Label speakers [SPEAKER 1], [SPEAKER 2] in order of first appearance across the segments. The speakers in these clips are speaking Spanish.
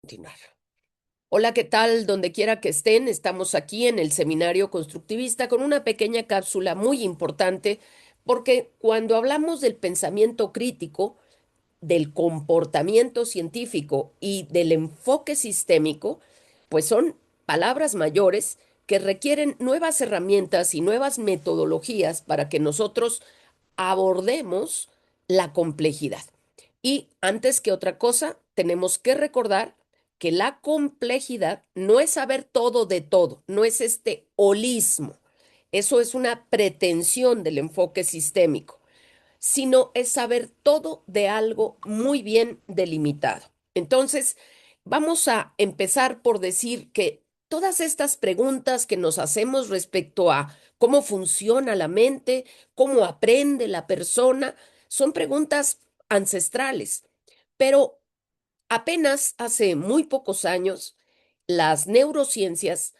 [SPEAKER 1] continuar. Hola, ¿qué tal? Donde quiera que estén, estamos aquí en el Seminario Constructivista con una pequeña cápsula muy importante porque cuando hablamos del pensamiento crítico, del comportamiento científico y del enfoque sistémico, pues son palabras mayores que requieren nuevas herramientas y nuevas metodologías para que nosotros abordemos la complejidad. Y antes que otra cosa, tenemos que recordar que la complejidad no es saber todo de todo, no es este holismo. Eso es una pretensión del enfoque sistémico, sino es saber todo de algo muy bien delimitado. Entonces, vamos a empezar por decir que todas estas preguntas que nos hacemos respecto a cómo funciona la mente, cómo aprende la persona, son preguntas ancestrales, pero apenas hace muy pocos años, las neurociencias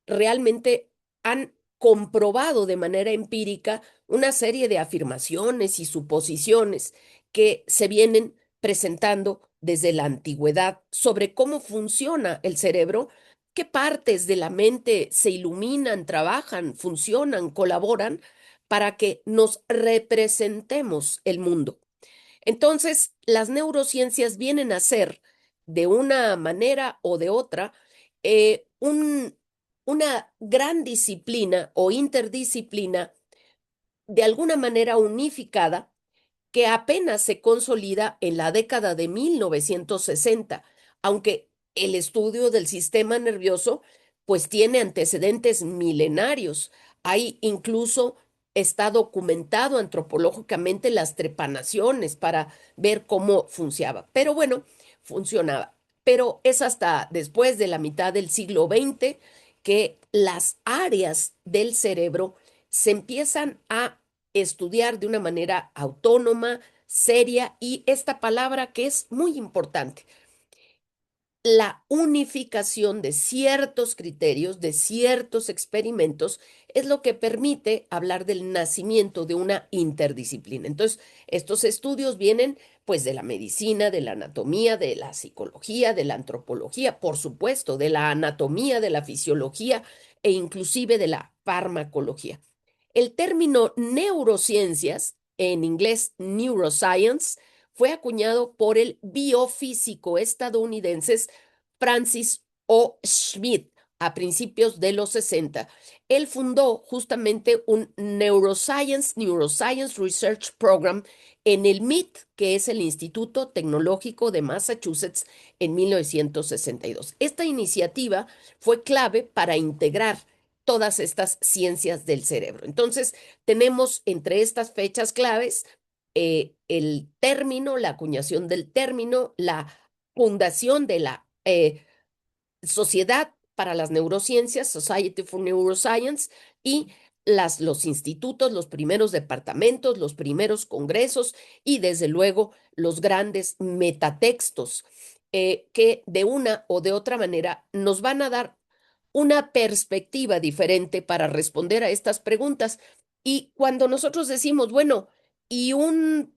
[SPEAKER 1] realmente han comprobado de manera empírica una serie de afirmaciones y suposiciones que se vienen presentando desde la antigüedad sobre cómo funciona el cerebro, qué partes de la mente se iluminan, trabajan, funcionan, colaboran para que nos representemos el mundo. Entonces, las neurociencias vienen a ser, de una manera o de otra, una gran disciplina o interdisciplina, de alguna manera unificada, que apenas se consolida en la década de 1960, aunque el estudio del sistema nervioso pues tiene antecedentes milenarios. Hay incluso está documentado antropológicamente las trepanaciones para ver cómo funcionaba. Pero bueno, funcionaba. Pero es hasta después de la mitad del siglo XX que las áreas del cerebro se empiezan a estudiar de una manera autónoma, seria y esta palabra que es muy importante, la unificación de ciertos criterios, de ciertos experimentos, es lo que permite hablar del nacimiento de una interdisciplina. Entonces, estos estudios vienen pues de la medicina, de la anatomía, de la psicología, de la antropología, por supuesto, de la anatomía, de la fisiología e inclusive de la farmacología. El término neurociencias, en inglés neuroscience, fue acuñado por el biofísico estadounidense Francis O. Schmidt a principios de los 60. Él fundó justamente un Neuroscience Research Program en el MIT, que es el Instituto Tecnológico de Massachusetts, en 1962. Esta iniciativa fue clave para integrar todas estas ciencias del cerebro. Entonces, tenemos entre estas fechas claves el término, la acuñación del término, la fundación de la Sociedad para las Neurociencias, Society for Neuroscience, y los institutos, los primeros departamentos, los primeros congresos y desde luego los grandes metatextos que de una o de otra manera nos van a dar una perspectiva diferente para responder a estas preguntas. Y cuando nosotros decimos, bueno, y un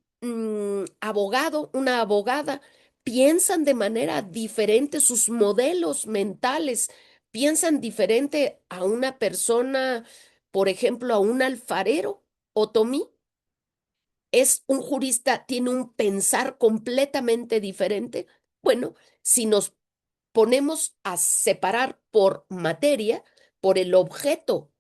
[SPEAKER 1] abogado, una abogada, piensan de manera diferente, sus modelos mentales piensan diferente a una persona, por ejemplo, a un alfarero, otomí, es un jurista, tiene un pensar completamente diferente. Bueno, si nos ponemos a separar por materia, por el objeto,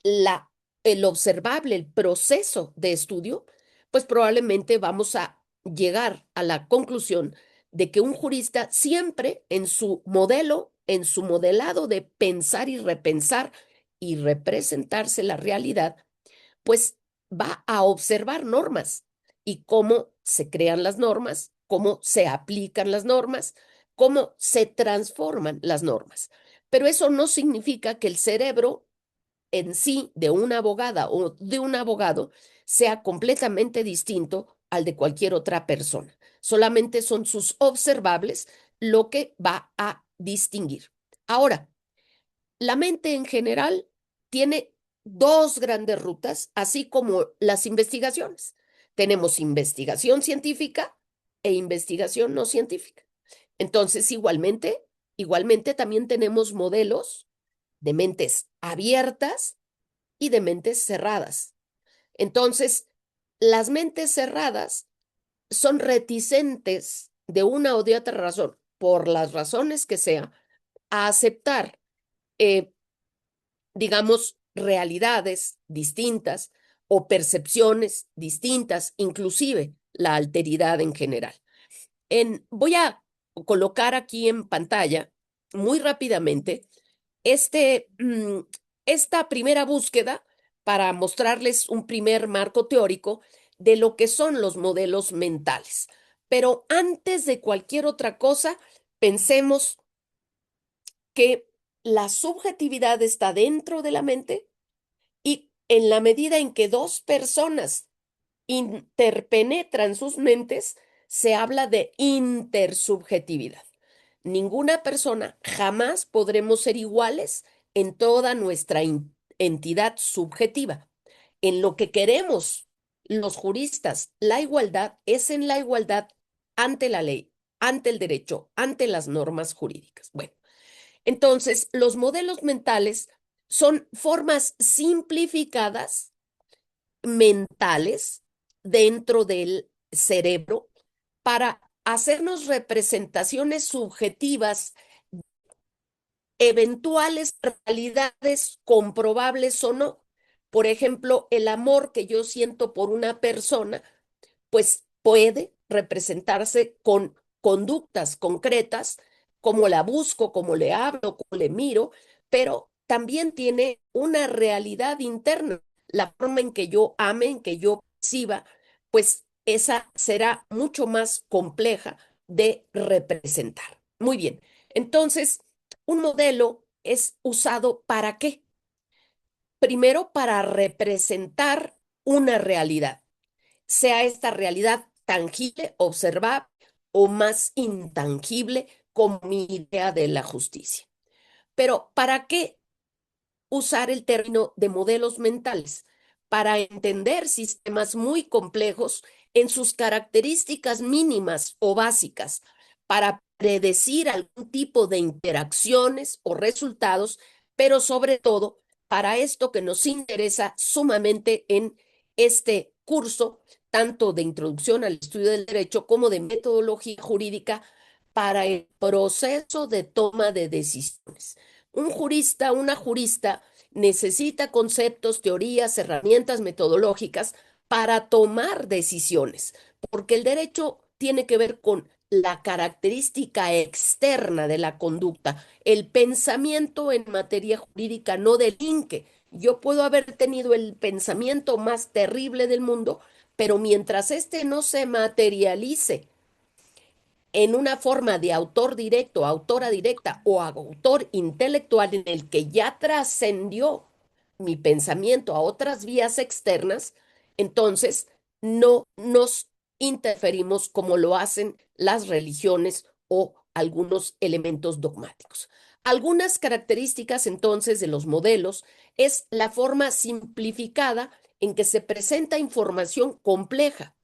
[SPEAKER 1] la, el observable, el proceso de estudio, pues probablemente vamos a llegar a la conclusión de que un jurista siempre en su modelo, en su modelado de pensar y repensar y representarse la realidad, pues va a observar normas y cómo se crean las normas, cómo se aplican las normas, cómo se transforman las normas. Pero eso no significa que el cerebro en sí de una abogada o de un abogado sea completamente distinto al de cualquier otra persona. Solamente son sus observables lo que va a distinguir. Ahora, la mente en general tiene dos grandes rutas, así como las investigaciones. Tenemos investigación científica e investigación no científica. Entonces, igualmente también tenemos modelos de mentes abiertas y de mentes cerradas. Entonces, las mentes cerradas son reticentes de una o de otra razón, por las razones que sea, a aceptar, eh, digamos, realidades distintas o percepciones distintas, inclusive la alteridad en general. Voy a colocar aquí en pantalla muy rápidamente esta primera búsqueda para mostrarles un primer marco teórico de lo que son los modelos mentales. Pero antes de cualquier otra cosa, pensemos que la subjetividad está dentro de la mente y en la medida en que dos personas interpenetran sus mentes, se habla de intersubjetividad. Ninguna persona jamás podremos ser iguales en toda nuestra entidad subjetiva. En lo que queremos los juristas, la igualdad es en la igualdad ante la ley, ante el derecho, ante las normas jurídicas. Bueno, entonces los modelos mentales son formas simplificadas mentales dentro del cerebro para hacernos representaciones subjetivas, eventuales realidades comprobables o no. Por ejemplo, el amor que yo siento por una persona pues puede representarse con conductas concretas, como la busco, como le hablo, como le miro, pero también tiene una realidad interna. La forma en que yo ame, en que yo perciba, pues esa será mucho más compleja de representar. Muy bien. Entonces, un modelo es usado ¿para qué? Primero, para representar una realidad, sea esta realidad tangible, observable o más intangible como mi idea de la justicia. Pero ¿para qué usar el término de modelos mentales? Para entender sistemas muy complejos en sus características mínimas o básicas, para predecir algún tipo de interacciones o resultados, pero sobre todo para esto que nos interesa sumamente en este curso, tanto de introducción al estudio del derecho como de metodología jurídica para el proceso de toma de decisiones. Un jurista, una jurista necesita conceptos, teorías, herramientas metodológicas para tomar decisiones, porque el derecho tiene que ver con la característica externa de la conducta. El pensamiento en materia jurídica no delinque. Yo puedo haber tenido el pensamiento más terrible del mundo, pero mientras este no se materialice en una forma de autor directo, autora directa o autor intelectual en el que ya trascendió mi pensamiento a otras vías externas, entonces no nos interferimos como lo hacen las religiones o algunos elementos dogmáticos. Algunas características entonces de los modelos es la forma simplificada en que se presenta información compleja,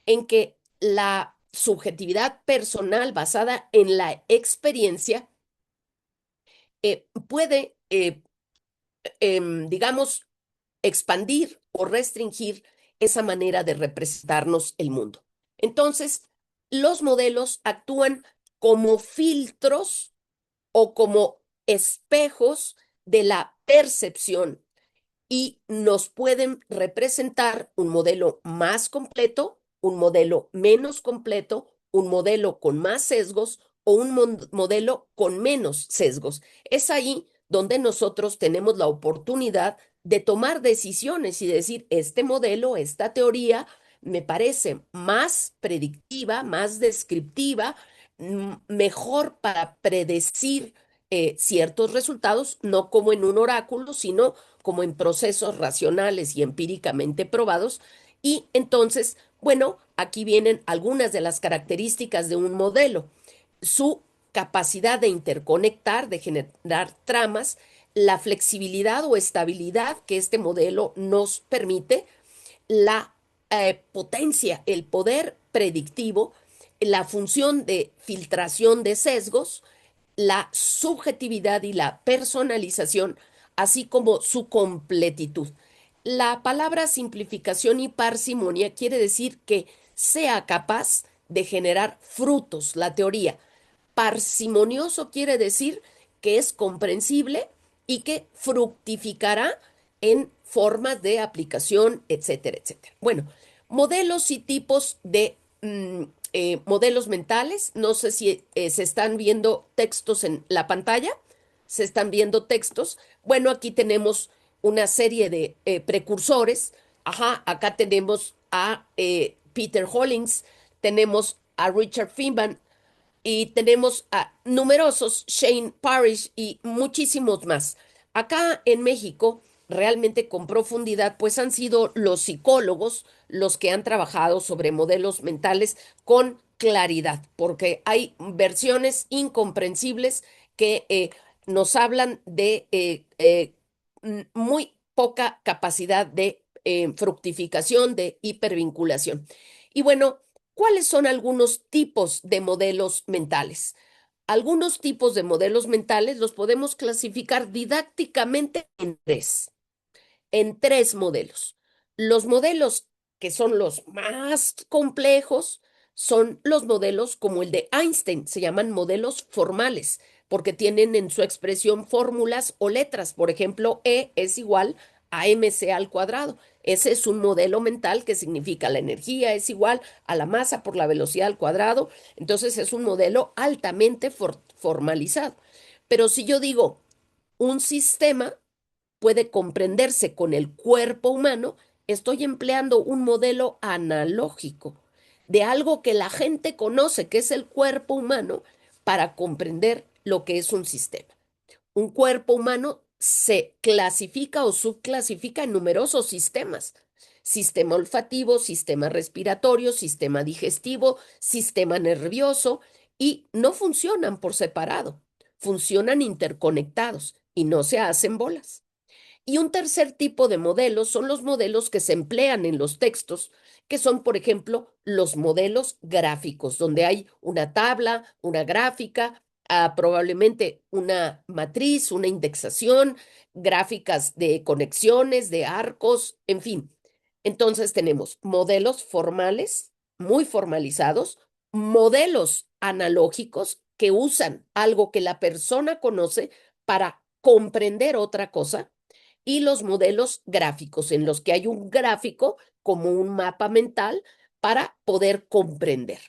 [SPEAKER 1] en que la subjetividad personal basada en la experiencia puede, digamos, expandir o restringir esa manera de representarnos el mundo. Entonces, los modelos actúan como filtros o como espejos de la percepción y nos pueden representar un modelo más completo, un modelo menos completo, un modelo con más sesgos o un modelo con menos sesgos. Es ahí donde nosotros tenemos la oportunidad de tomar decisiones y decir, este modelo, esta teoría me parece más predictiva, más descriptiva, mejor para predecir ciertos resultados, no como en un oráculo, sino como en procesos racionales y empíricamente probados. Y entonces, bueno, aquí vienen algunas de las características de un modelo. Su capacidad de interconectar, de generar tramas, la flexibilidad o estabilidad que este modelo nos permite, la potencia, el poder predictivo la función de filtración de sesgos, la subjetividad y la personalización, así como su completitud. La palabra simplificación y parsimonia quiere decir que sea capaz de generar frutos, la teoría. Parsimonioso quiere decir que es comprensible y que fructificará en formas de aplicación, etcétera, etcétera. Bueno, modelos y tipos de modelos mentales. No sé si se están viendo textos en la pantalla. Se están viendo textos. Bueno, aquí tenemos una serie de precursores. Ajá, acá tenemos a Peter Hollings, tenemos a Richard Feynman, y tenemos a numerosos, Shane Parrish y muchísimos más. Acá en México, realmente con profundidad, pues han sido los psicólogos los que han trabajado sobre modelos mentales con claridad, porque hay versiones incomprensibles que nos hablan de muy poca capacidad de fructificación, de hipervinculación. Y bueno, ¿cuáles son algunos tipos de modelos mentales? Algunos tipos de modelos mentales los podemos clasificar didácticamente en tres modelos. Los modelos que son los más complejos son los modelos como el de Einstein, se llaman modelos formales, porque tienen en su expresión fórmulas o letras. Por ejemplo, E es igual a mc al cuadrado. Ese es un modelo mental que significa la energía es igual a la masa por la velocidad al cuadrado. Entonces es un modelo altamente formalizado. Pero si yo digo un sistema puede comprenderse con el cuerpo humano, estoy empleando un modelo analógico de algo que la gente conoce, que es el cuerpo humano, para comprender lo que es un sistema. Un cuerpo humano se clasifica o subclasifica en numerosos sistemas. Sistema olfativo, sistema respiratorio, sistema digestivo, sistema nervioso, y no funcionan por separado, funcionan interconectados y no se hacen bolas. Y un tercer tipo de modelos son los modelos que se emplean en los textos, que son, por ejemplo, los modelos gráficos, donde hay una tabla, una gráfica, probablemente una matriz, una indexación, gráficas de conexiones, de arcos, en fin. Entonces tenemos modelos formales, muy formalizados, modelos analógicos que usan algo que la persona conoce para comprender otra cosa, y los modelos gráficos, en los que hay un gráfico como un mapa mental para poder comprender.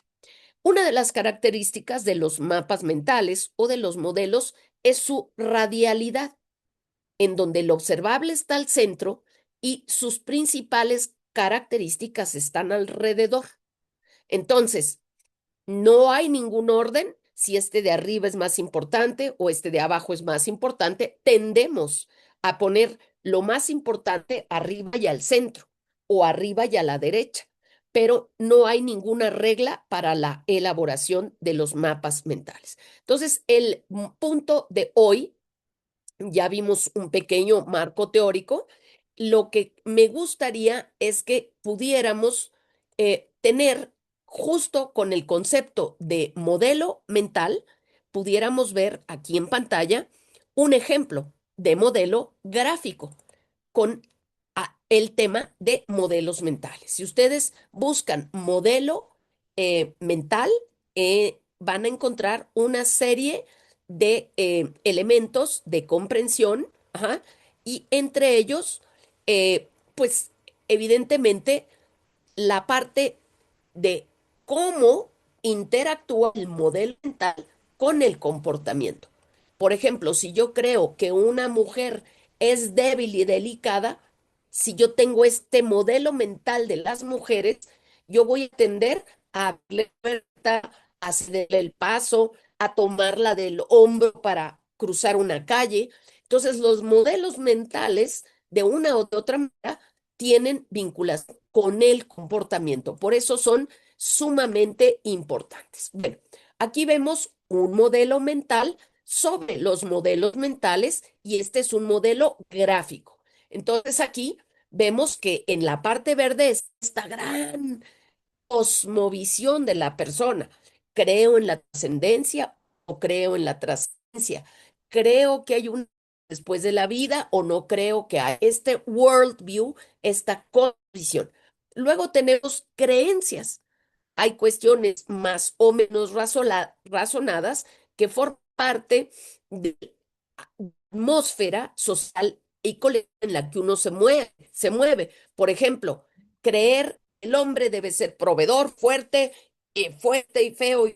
[SPEAKER 1] Una de las características de los mapas mentales o de los modelos es su radialidad, en donde el observable está al centro y sus principales características están alrededor. Entonces, no hay ningún orden. Si este de arriba es más importante o este de abajo es más importante, tendemos a poner lo más importante arriba y al centro o arriba y a la derecha, pero no hay ninguna regla para la elaboración de los mapas mentales. Entonces, el punto de hoy, ya vimos un pequeño marco teórico. Lo que me gustaría es que pudiéramos tener justo con el concepto de modelo mental, pudiéramos ver aquí en pantalla un ejemplo de modelo gráfico con el tema de modelos mentales. Si ustedes buscan modelo mental, van a encontrar una serie de elementos de comprensión, ajá, y entre ellos, pues evidentemente, la parte de cómo interactúa el modelo mental con el comportamiento. Por ejemplo, si yo creo que una mujer es débil y delicada, si yo tengo este modelo mental de las mujeres, yo voy a tender a abrirle la puerta, a cederle el paso, a tomarla del hombro para cruzar una calle. Entonces, los modelos mentales, de una u otra manera, tienen vinculación con el comportamiento. Por eso son sumamente importantes. Bueno, aquí vemos un modelo mental sobre los modelos mentales y este es un modelo gráfico. Entonces aquí vemos que en la parte verde es esta gran cosmovisión de la persona. ¿Creo en la trascendencia o creo en la trascendencia? ¿Creo que hay un después de la vida o no creo que hay este worldview, esta condición? Luego tenemos creencias. Hay cuestiones más o menos razonadas que forman parte de la atmósfera social y colectiva en la que uno se mueve. Por ejemplo, creer que el hombre debe ser proveedor, fuerte y feo.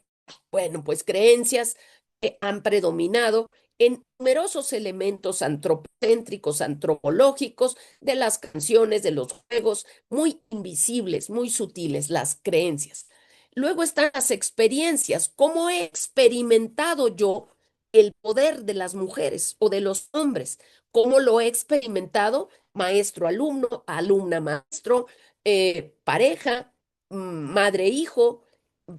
[SPEAKER 1] Bueno, pues creencias que han predominado en numerosos elementos antropocéntricos, antropológicos, de las canciones, de los juegos, muy invisibles, muy sutiles, las creencias. Luego están las experiencias, cómo he experimentado yo el poder de las mujeres o de los hombres, cómo lo he experimentado maestro-alumno, alumna-maestro, pareja, madre-hijo,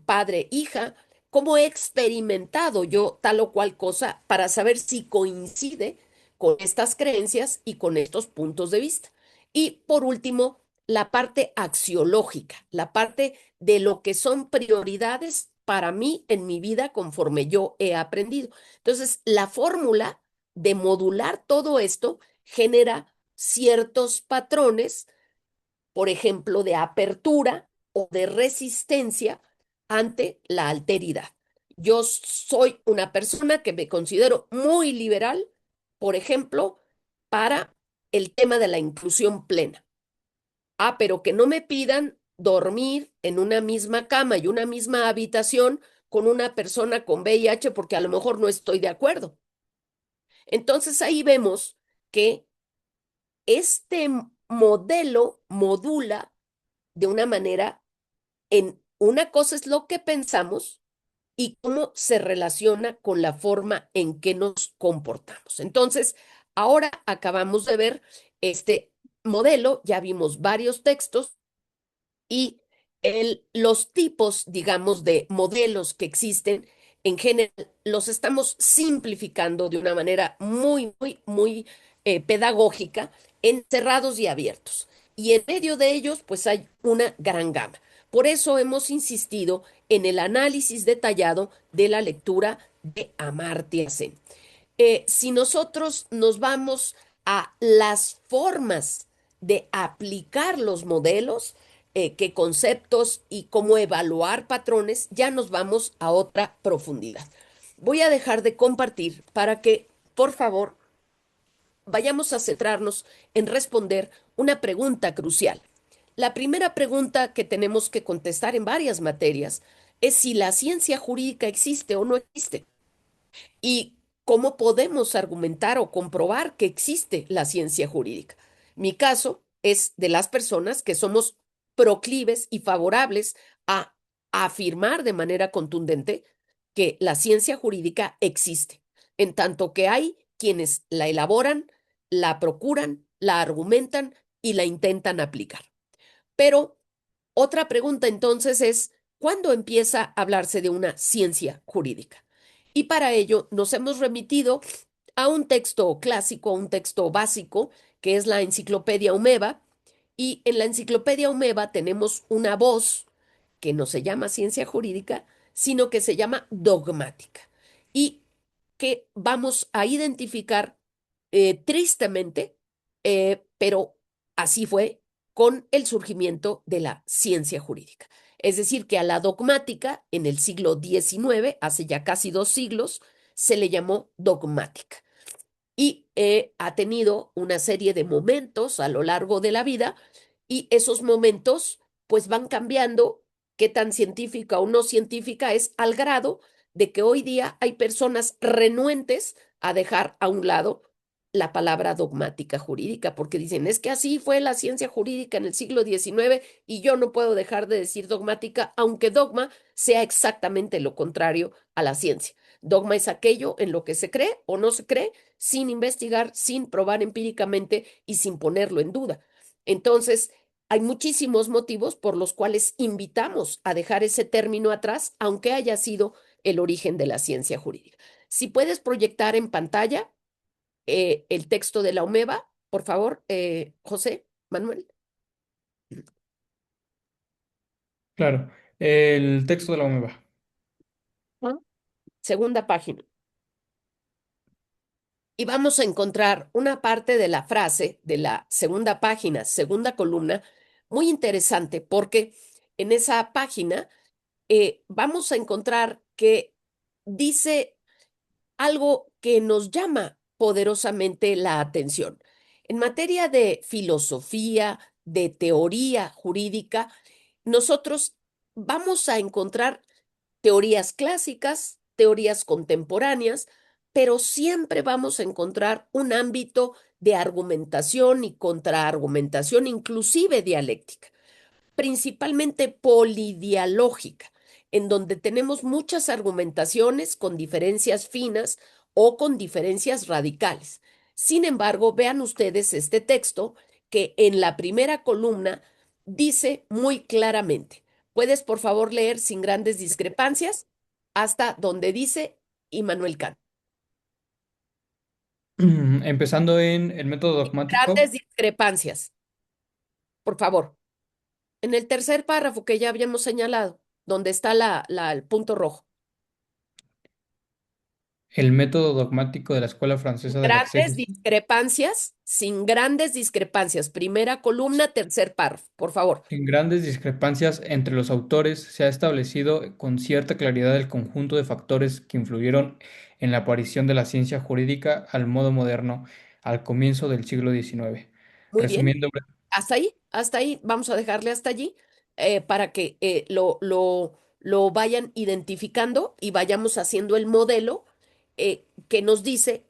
[SPEAKER 1] padre-hija, cómo he experimentado yo tal o cual cosa para saber si coincide con estas creencias y con estos puntos de vista. Y por último, la parte axiológica, la parte de lo que son prioridades para mí en mi vida conforme yo he aprendido. Entonces, la fórmula de modular todo esto genera ciertos patrones, por ejemplo, de apertura o de resistencia ante la alteridad. Yo soy una persona que me considero muy liberal, por ejemplo, para el tema de la inclusión plena. Ah, pero que no me pidan dormir en una misma cama y una misma habitación con una persona con VIH porque a lo mejor no estoy de acuerdo. Entonces ahí vemos que este modelo modula de una manera en una cosa es lo que pensamos y cómo se relaciona con la forma en que nos comportamos. Entonces, ahora acabamos de ver este modelo, ya vimos varios textos y los tipos, digamos, de modelos que existen, en general, los estamos simplificando de una manera muy pedagógica en cerrados y abiertos. Y en medio de ellos, pues hay una gran gama. Por eso hemos insistido en el análisis detallado de la lectura de Amartya Sen. Si nosotros nos vamos a las formas de aplicar los modelos, qué conceptos y cómo evaluar patrones, ya nos vamos a otra profundidad. Voy a dejar de compartir para que, por favor, vayamos a centrarnos en responder una pregunta crucial. La primera pregunta que tenemos que contestar en varias materias es si la ciencia jurídica existe o no existe. ¿Y cómo podemos argumentar o comprobar que existe la ciencia jurídica? Mi caso es de las personas que somos proclives y favorables a afirmar de manera contundente que la ciencia jurídica existe, en tanto que hay quienes la elaboran, la procuran, la argumentan y la intentan aplicar. Pero otra pregunta entonces es, ¿cuándo empieza a hablarse de una ciencia jurídica? Y para ello nos hemos remitido a un texto clásico, a un texto básico, que es la Enciclopedia Umeba, y en la Enciclopedia Umeba tenemos una voz que no se llama ciencia jurídica, sino que se llama dogmática, y que vamos a identificar tristemente, pero así fue con el surgimiento de la ciencia jurídica. Es decir, que a la dogmática en el siglo XIX, hace ya casi 2 siglos, se le llamó dogmática y ha tenido una serie de momentos a lo largo de la vida y esos momentos pues van cambiando qué tan científica o no científica es al grado de que hoy día hay personas renuentes a dejar a un lado la palabra dogmática jurídica, porque dicen, es que así fue la ciencia jurídica en el siglo XIX y yo no puedo dejar de decir dogmática, aunque dogma sea exactamente lo contrario a la ciencia. Dogma es aquello en lo que se cree o no se cree sin investigar, sin probar empíricamente y sin ponerlo en duda. Entonces, hay muchísimos motivos por los cuales invitamos a dejar ese término atrás, aunque haya sido el origen de la ciencia jurídica. Si puedes proyectar en pantalla el texto de la OMEVA, por favor, José Manuel.
[SPEAKER 2] Claro, el texto de la OMEBA.
[SPEAKER 1] segunda página. Y vamos a encontrar una parte de la frase de la segunda página, segunda columna, muy interesante porque en esa página vamos a encontrar que dice algo que nos llama poderosamente la atención. En materia de filosofía, de teoría jurídica, nosotros vamos a encontrar teorías clásicas, teorías contemporáneas, pero siempre vamos a encontrar un ámbito de argumentación y contraargumentación, inclusive dialéctica, principalmente polidialógica, en donde tenemos muchas argumentaciones con diferencias finas o con diferencias radicales. Sin embargo, vean ustedes este texto que en la primera columna dice muy claramente. ¿Puedes, por favor, leer sin grandes discrepancias hasta donde dice Immanuel Kant?
[SPEAKER 2] Empezando en el método
[SPEAKER 1] Grandes
[SPEAKER 2] dogmático.
[SPEAKER 1] discrepancias, por favor. En el tercer párrafo que ya habíamos señalado, donde está el punto rojo.
[SPEAKER 2] El método dogmático de la Escuela Francesa de la
[SPEAKER 1] Grandes
[SPEAKER 2] Exégesis.
[SPEAKER 1] discrepancias, sin grandes discrepancias. Primera columna, tercer párrafo, por favor.
[SPEAKER 2] Sin grandes discrepancias entre los autores, se ha establecido con cierta claridad el conjunto de factores que influyeron en la aparición de la ciencia jurídica al modo moderno al comienzo del siglo XIX.
[SPEAKER 1] Muy bien.
[SPEAKER 2] Resumiendo,
[SPEAKER 1] Hasta ahí, vamos a dejarle hasta allí para que lo vayan identificando y vayamos haciendo el modelo que nos dice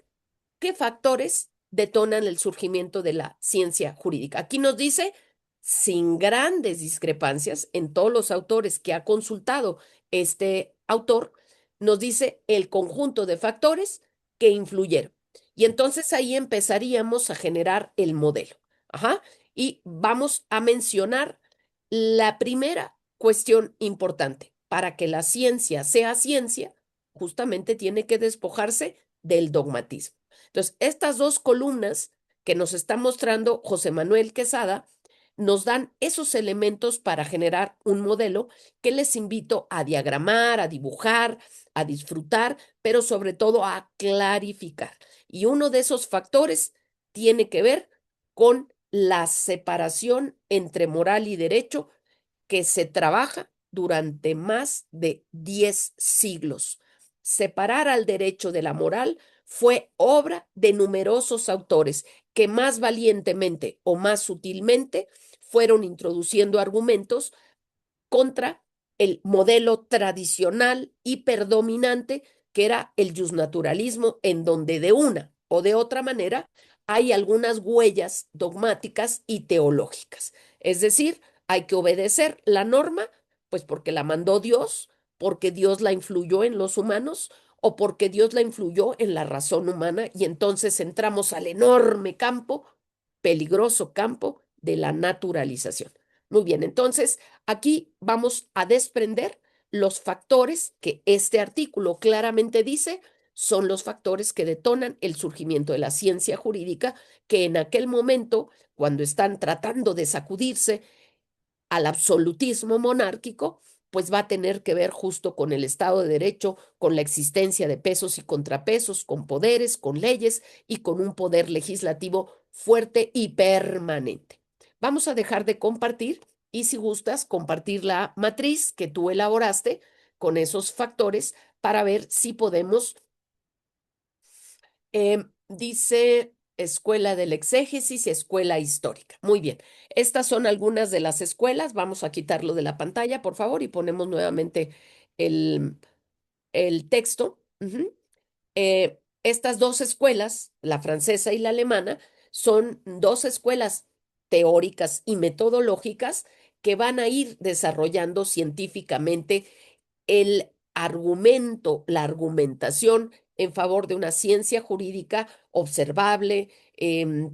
[SPEAKER 1] qué factores detonan el surgimiento de la ciencia jurídica. Aquí nos dice, sin grandes discrepancias, en todos los autores que ha consultado este autor, nos dice el conjunto de factores que influyeron. Y entonces ahí empezaríamos a generar el modelo. Ajá. Y vamos a mencionar la primera cuestión importante. Para que la ciencia sea ciencia, justamente tiene que despojarse del dogmatismo. Entonces, estas dos columnas que nos está mostrando José Manuel Quesada nos dan esos elementos para generar un modelo que les invito a diagramar, a dibujar, a disfrutar, pero sobre todo a clarificar. Y uno de esos factores tiene que ver con la separación entre moral y derecho que se trabaja durante más de 10 siglos. Separar al derecho de la moral fue obra de numerosos autores que más valientemente o más sutilmente fueron introduciendo argumentos contra el modelo tradicional y predominante que era el justnaturalismo, en donde de una o de otra manera hay algunas huellas dogmáticas y teológicas. Es decir, hay que obedecer la norma, pues porque la mandó Dios, porque Dios la influyó en los humanos o porque Dios la influyó en la razón humana y entonces entramos al enorme campo, peligroso campo de la naturalización. Muy bien, entonces aquí vamos a desprender los factores que este artículo claramente dice son los factores que detonan el surgimiento de la ciencia jurídica, que en aquel momento, cuando están tratando de sacudirse al absolutismo monárquico, pues va a tener que ver justo con el Estado de Derecho, con la existencia de pesos y contrapesos, con poderes, con leyes y con un poder legislativo fuerte y permanente. Vamos a dejar de compartir y si gustas, compartir la matriz que tú elaboraste con esos factores para ver si podemos dice Escuela del Exégesis y Escuela Histórica. Muy bien. Estas son algunas de las escuelas. Vamos a quitarlo de la pantalla, por favor, y ponemos nuevamente el, el texto. Estas dos escuelas, la francesa y la alemana, son dos escuelas teóricas y metodológicas que van a ir desarrollando científicamente el argumento, la argumentación en favor de una ciencia jurídica observable,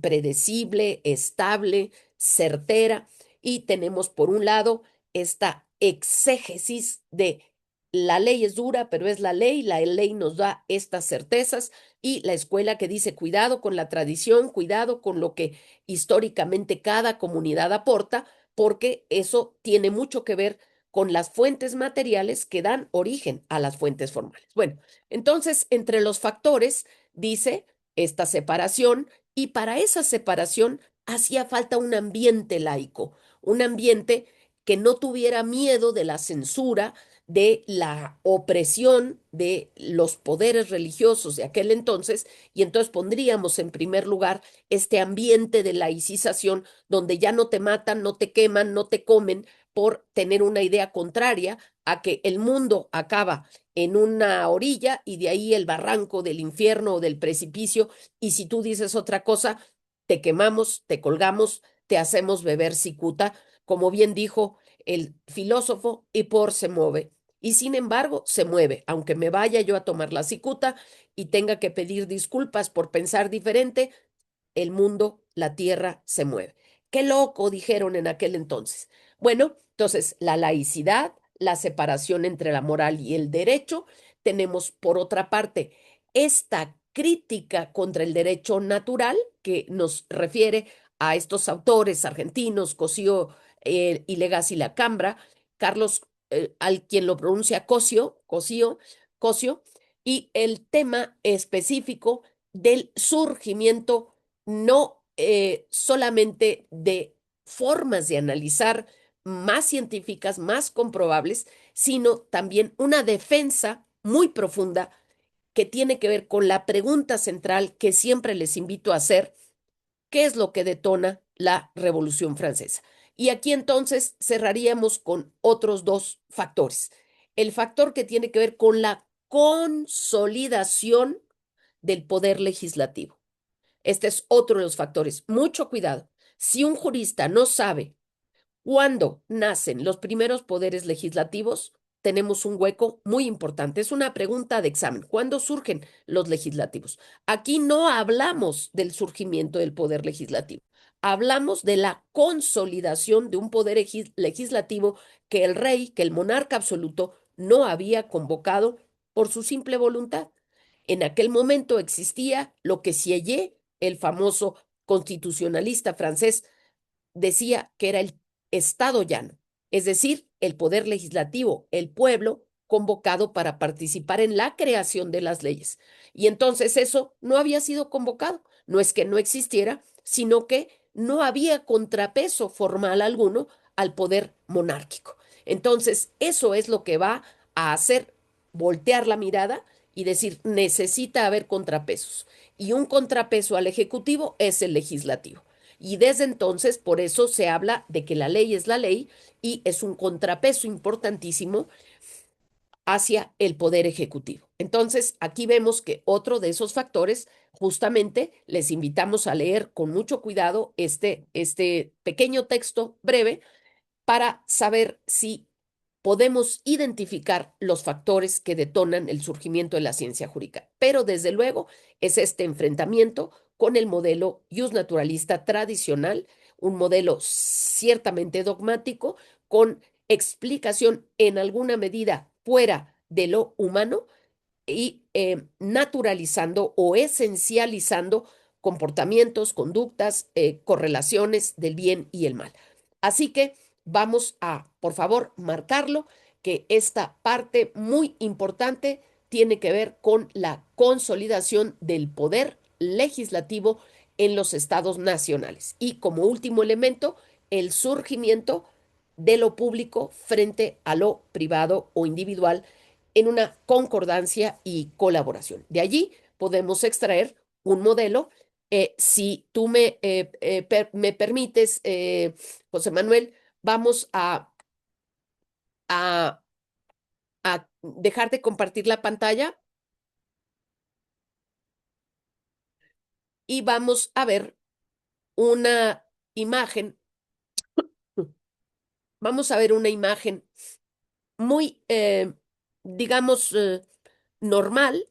[SPEAKER 1] predecible, estable, certera. Y tenemos por un lado esta exégesis de la ley es dura, pero es la ley nos da estas certezas y la escuela que dice cuidado con la tradición, cuidado con lo que históricamente cada comunidad aporta, porque eso tiene mucho que ver con las fuentes materiales que dan origen a las fuentes formales. Bueno, entonces, entre los factores, dice esta separación, y para esa separación hacía falta un ambiente laico, un ambiente que no tuviera miedo de la censura, de la opresión de los poderes religiosos de aquel entonces, y entonces pondríamos en primer lugar este ambiente de laicización donde ya no te matan, no te queman, no te comen por tener una idea contraria a que el mundo acaba en una orilla y de ahí el barranco del infierno o del precipicio, y si tú dices otra cosa, te quemamos, te colgamos, te hacemos beber cicuta, como bien dijo el filósofo, y por se mueve. Y sin embargo, se mueve, aunque me vaya yo a tomar la cicuta y tenga que pedir disculpas por pensar diferente, el mundo, la tierra se mueve. Qué loco, dijeron en aquel entonces. Bueno, entonces la laicidad, la separación entre la moral y el derecho. Tenemos, por otra parte, esta crítica contra el derecho natural que nos refiere a estos autores argentinos, Cosío y Legazzi Lacambra, Carlos, al quien lo pronuncia Cosío, y el tema específico del surgimiento no solamente de formas de analizar más científicas, más comprobables, sino también una defensa muy profunda que tiene que ver con la pregunta central que siempre les invito a hacer: ¿qué es lo que detona la Revolución Francesa? Y aquí entonces cerraríamos con otros dos factores. El factor que tiene que ver con la consolidación del poder legislativo. Este es otro de los factores. Mucho cuidado. Si un jurista no sabe cuándo nacen los primeros poderes legislativos, tenemos un hueco muy importante. Es una pregunta de examen. ¿Cuándo surgen los legislativos? Aquí no hablamos del surgimiento del poder legislativo. Hablamos de la consolidación de un poder legislativo que el rey, que el monarca absoluto, no había convocado por su simple voluntad. En aquel momento existía lo que Sieyès, el famoso constitucionalista francés, decía que era el Estado llano, es decir, el poder legislativo, el pueblo convocado para participar en la creación de las leyes. Y entonces eso no había sido convocado. No es que no existiera, sino que no había contrapeso formal alguno al poder monárquico. Entonces, eso es lo que va a hacer voltear la mirada y decir, necesita haber contrapesos. Y un contrapeso al Ejecutivo es el legislativo. Y desde entonces, por eso se habla de que la ley es la ley y es un contrapeso importantísimo hacia el poder ejecutivo. Entonces, aquí vemos que otro de esos factores, justamente les invitamos a leer con mucho cuidado este pequeño texto breve para saber si podemos identificar los factores que detonan el surgimiento de la ciencia jurídica. Pero desde luego es este enfrentamiento con el modelo naturalista tradicional, un modelo ciertamente dogmático, con explicación en alguna medida fuera de lo humano y naturalizando o esencializando comportamientos, conductas, correlaciones del bien y el mal. Así que vamos a, por favor, marcarlo, que esta parte muy importante tiene que ver con la consolidación del poder legislativo en los estados nacionales. Y como último elemento, el surgimiento de lo público frente a lo privado o individual en una concordancia y colaboración. De allí podemos extraer un modelo. Si tú me permites, José Manuel, vamos a, a dejar de compartir la pantalla y vamos a ver una imagen. Vamos a ver una imagen muy, digamos, normal,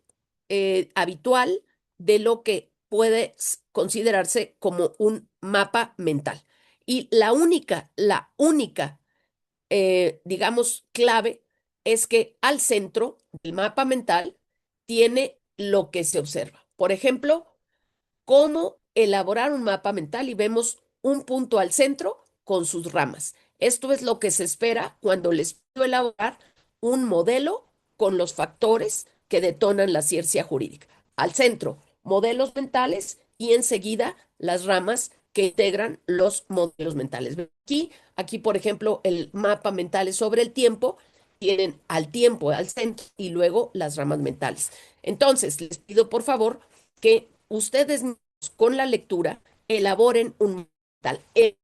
[SPEAKER 1] habitual, de lo que puede considerarse como un mapa mental. Y la única, digamos, clave es que al centro del mapa mental tiene lo que se observa. Por ejemplo, cómo elaborar un mapa mental y vemos un punto al centro con sus ramas. Esto es lo que se espera cuando les pido elaborar un modelo con los factores que detonan la ciencia jurídica. Al centro, modelos mentales y enseguida las ramas que integran los modelos mentales. Aquí, por ejemplo, el mapa mental es sobre el tiempo, tienen al tiempo al centro y luego las ramas mentales. Entonces, les pido por favor que ustedes mismos, con la lectura elaboren un mental. El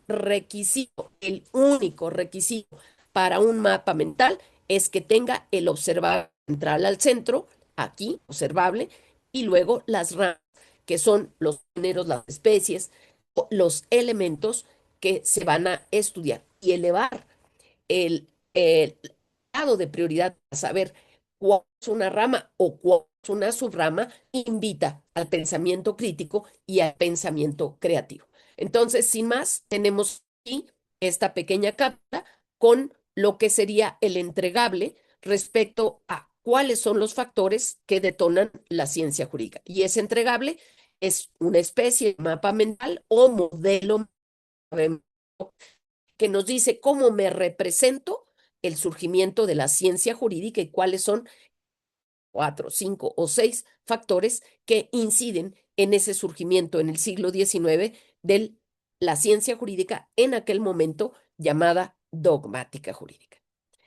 [SPEAKER 1] requisito, el único requisito para un mapa mental es que tenga el observable central al centro, aquí, observable, y luego las ramas, que son los géneros, las especies, los elementos que se van a estudiar y elevar el grado de prioridad para saber cuál es una rama o cuál es una subrama, invita al pensamiento crítico y al pensamiento creativo. Entonces, sin más, tenemos aquí esta pequeña cápsula con lo que sería el entregable respecto a cuáles son los factores que detonan la ciencia jurídica. Y ese entregable es una especie de mapa mental o modelo que nos dice cómo me represento el surgimiento de la ciencia jurídica y cuáles son 4, 5 o 6 factores que inciden en ese surgimiento en el siglo XIX de la ciencia jurídica en aquel momento llamada dogmática jurídica.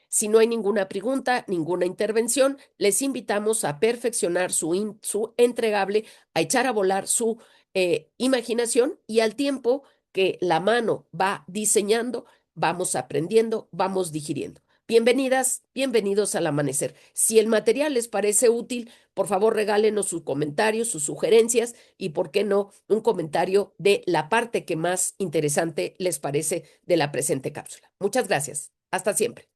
[SPEAKER 1] Si no hay ninguna pregunta, ninguna intervención, les invitamos a perfeccionar su entregable, a echar a volar su imaginación y al tiempo que la mano va diseñando, vamos aprendiendo, vamos digiriendo. Bienvenidas, bienvenidos al amanecer. Si el material les parece útil, por favor regálenos sus comentarios, sus sugerencias y, por qué no, un comentario de la parte que más interesante les parece de la presente cápsula. Muchas gracias. Hasta siempre.